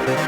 What's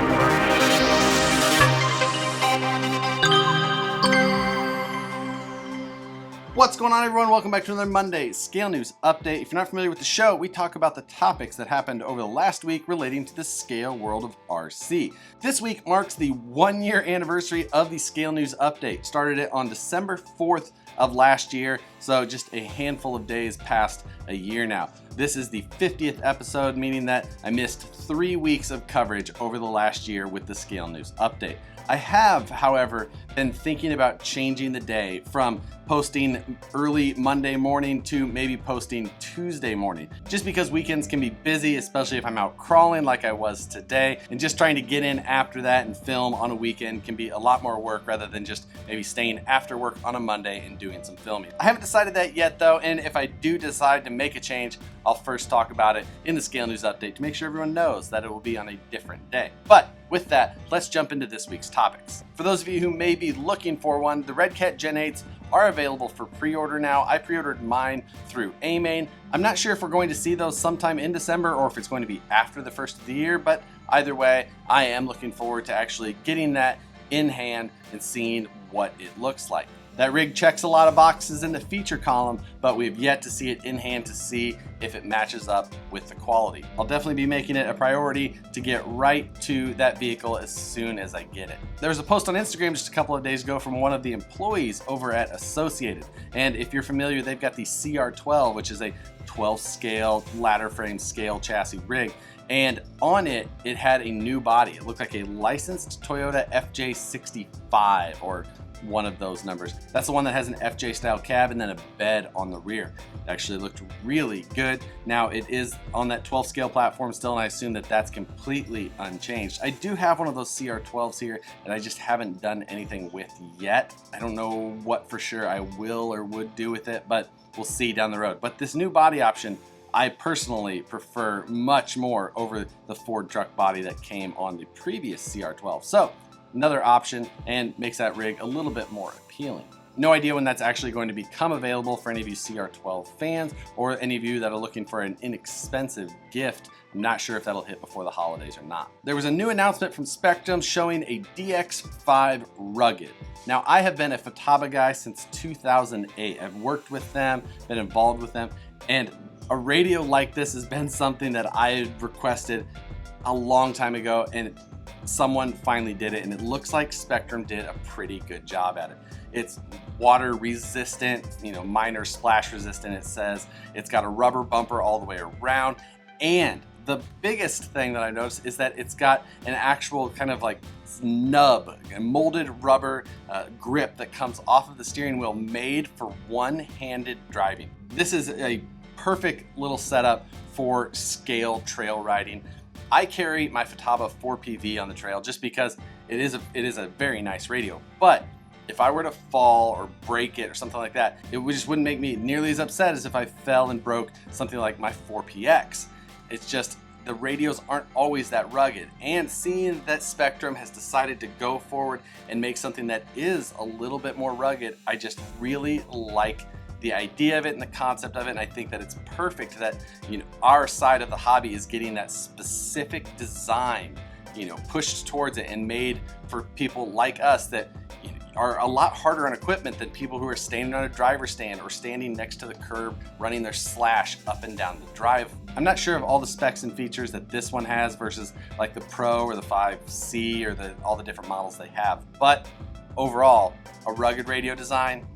going on, everyone? Welcome back to another Monday Scale News Update. If you're not familiar with the show, we talk about the topics that happened over the last week relating to the scale world of RC. This week marks the 1-year anniversary of the Scale News Update. Started it on December 4th of last year, so just a handful of days past a year now. This is the 50th episode, meaning that I missed 3 weeks of coverage over the last year with the Scale News Update. I have, however, been thinking about changing the day from posting early Monday morning to maybe posting Tuesday morning, just because weekends can be busy, especially if I'm out crawling like I was today, and just trying to get in after that and film on a weekend can be a lot more work rather than just maybe staying after work on a Monday and doing some filming. I haven't decided that yet though, and if I do decide to make a change, I'll first talk about it in the Scale News Update to make sure everyone knows that it will be on a different day. But with that, let's jump into this week's topics. For those of you who may be looking for one, the Redcat Gen 8s are available for pre-order now. I pre-ordered mine through AMain. I'm not sure if we're going to see those sometime in December or if it's going to be after the first of the year, but either way, I am looking forward to actually getting that in hand and seeing what it looks like. That rig checks a lot of boxes in the feature column, but we've yet to see it in hand to see if it matches up with the quality. I'll definitely be making it a priority to get right to that vehicle as soon as I get it. There was a post on Instagram just a couple of days ago from one of the employees over at Associated. And if you're familiar, they've got the CR12, which is a 12 scale ladder frame scale chassis rig. And on it, it had a new body. It looked like a licensed Toyota FJ65 or one of those numbers. That's the one that has an FJ style cab and then a bed on the rear. It actually looked really good. Now it is on that 12 scale platform still, and I assume that that's completely unchanged. I do have one of those CR12s here that I just haven't done anything with yet. I don't know what for sure I will or would do with it, but we'll see down the road. But this new body option, I personally prefer much more over the Ford truck body that came on the previous CR12. So another option and makes that rig a little bit more appealing. No idea when that's actually going to become available for any of you CR12 fans or any of you that are looking for an inexpensive gift. I'm not sure if that'll hit before the holidays or not. There was a new announcement from Spektrum showing a DX5 Rugged. Now, I have been a Futaba guy since 2008. I've worked with them, been involved with them, and a radio like this has been something that I had requested a long time ago, and someone finally did it, and it looks like Spektrum did a pretty good job at it. It's water resistant, minor splash resistant, it says. It's got a rubber bumper all the way around, and the biggest thing that I noticed is that it's got an actual kind of like nub, a molded rubber grip that comes off of the steering wheel made for one-handed driving. This is a perfect little setup for scale trail riding. I carry my Futaba 4PV on the trail just because it is a very nice radio. But if I were to fall or break it or something like that, it just wouldn't make me nearly as upset as if I fell and broke something like my 4PX. It's just the radios aren't always that rugged. And seeing that Spektrum has decided to go forward and make something that is a little bit more rugged, I just really like the idea of it and the concept of it, and I think that it's perfect that our side of the hobby is getting that specific design pushed towards it and made for people like us that are a lot harder on equipment than people who are standing on a driver's stand or standing next to the curb running their slash up and down the drive. I'm not sure of all the specs and features that this one has versus like the Pro or the 5C or all the different models they have, but overall, a rugged radio design,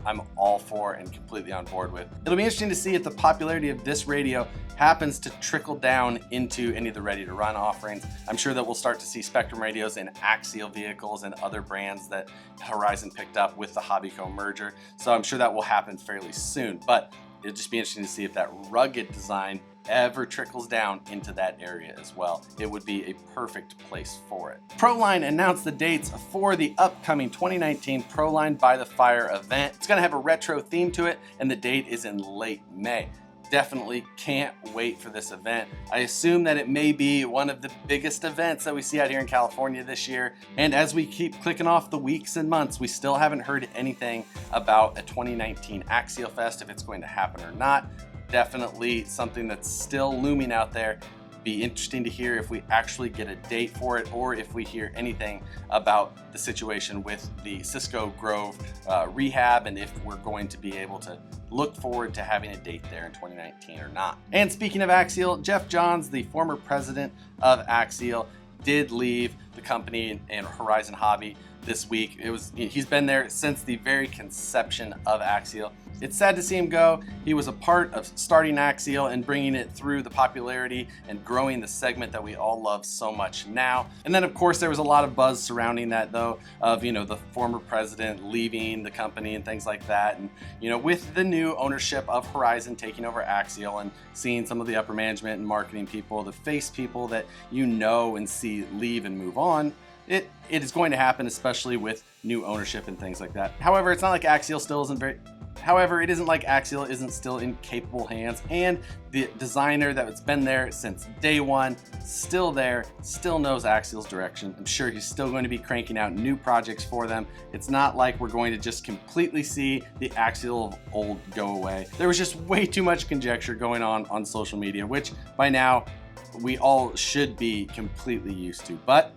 I'm all for and completely on board with. It'll be interesting to see if the popularity of this radio happens to trickle down into any of the ready-to-run offerings. I'm sure that we'll start to see Spektrum radios in Axial vehicles and other brands that Horizon picked up with the Hobbyco merger. So I'm sure that will happen fairly soon, but it'll just be interesting to see if that rugged design ever trickles down into that area as well. It would be a perfect place for it. Proline announced the dates for the upcoming 2019 Proline By The Fire event. It's going to have a retro theme to it, and the date is in late May. Definitely can't wait for this event. I assume that it may be one of the biggest events that we see out here in California this year. And as we keep clicking off the weeks and months, we still haven't heard anything about a 2019 Axial Fest, if it's going to happen or not. Definitely something that's still looming out there. Be interesting to hear if we actually get a date for it, or if we hear anything about the situation with the Cisco Grove rehab, and if we're going to be able to look forward to having a date there in 2019 or not. And speaking of Axial, Jeff Johns, the former president of Axial, did leave the company and Horizon Hobby this week. He's been there since the very conception of Axial. It's sad to see him go. He was a part of starting Axial and bringing it through the popularity and growing the segment that we all love so much now. And then of course there was a lot of buzz surrounding that though, of the former president leaving the company and things like that. And with the new ownership of Horizon taking over Axial and seeing some of the upper management and marketing people, the face people that and see leave and move on, it is going to happen, especially with new ownership and things like that. However, it's not like Axial still isn't very However, it isn't like Axial isn't still in capable hands, and the designer that's been there since day one, still there, still knows Axial's direction. I'm sure he's still going to be cranking out new projects for them. It's not like we're going to just completely see the Axial of old go away. There was just way too much conjecture going on social media, which by now we all should be completely used to, but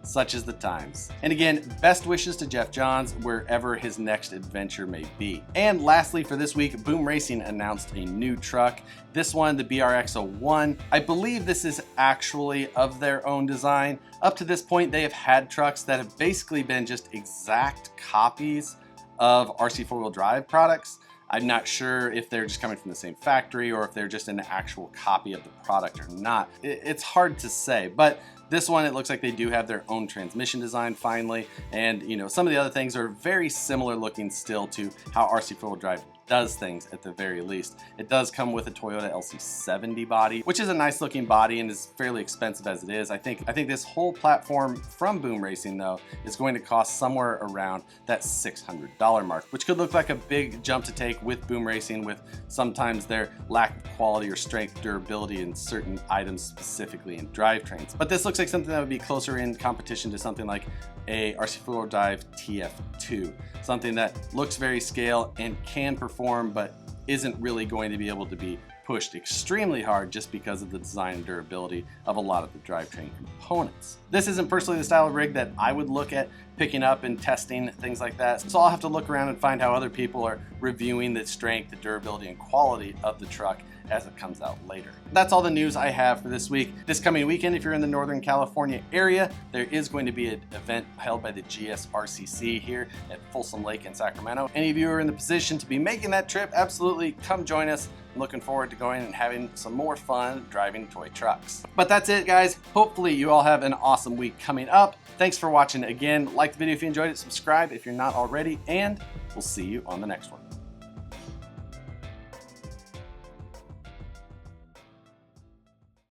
such is the times. And again, best wishes to Jeff Johns wherever his next adventure may be. And lastly for this week, Boom Racing announced a new truck. This one, the BRX-01. I believe this is actually of their own design. Up to this point, they have had trucks that have basically been just exact copies of RC four-wheel drive products. I'm not sure if they're just coming from the same factory or if they're just an actual copy of the product or not. It's hard to say, but this one, it looks like they do have their own transmission design finally, and some of the other things are very similar looking still to how RC four-wheel drive does things at the very least. It does come with a Toyota LC70 body, which is a nice looking body and is fairly expensive as it is. I think this whole platform from Boom Racing though is going to cost somewhere around that $600 mark, which could look like a big jump to take with Boom Racing, with sometimes their lack of quality or strength durability in certain items, specifically in drivetrains. But this looks like something that would be closer in competition to something like a RC four-wheel drive TF2, something that looks very scale and can perform, but isn't really going to be able to be pushed extremely hard just because of the design and durability of a lot of the drivetrain components. This isn't personally the style of rig that I would look at picking up and testing, things like that. So I'll have to look around and find how other people are reviewing the strength, the durability, and quality of the truck as it comes out later. That's all the news I have for this week. This coming weekend, if you're in the Northern California area, there is going to be an event held by the GSRCC here at Folsom Lake in Sacramento. Any of you are in the position to be making that trip, absolutely come join us. I'm looking forward to going and having some more fun driving toy trucks. But that's it, guys. Hopefully you all have an awesome week coming up. Thanks for watching again. Like the video if you enjoyed it, subscribe if you're not already, and we'll see you on the next one.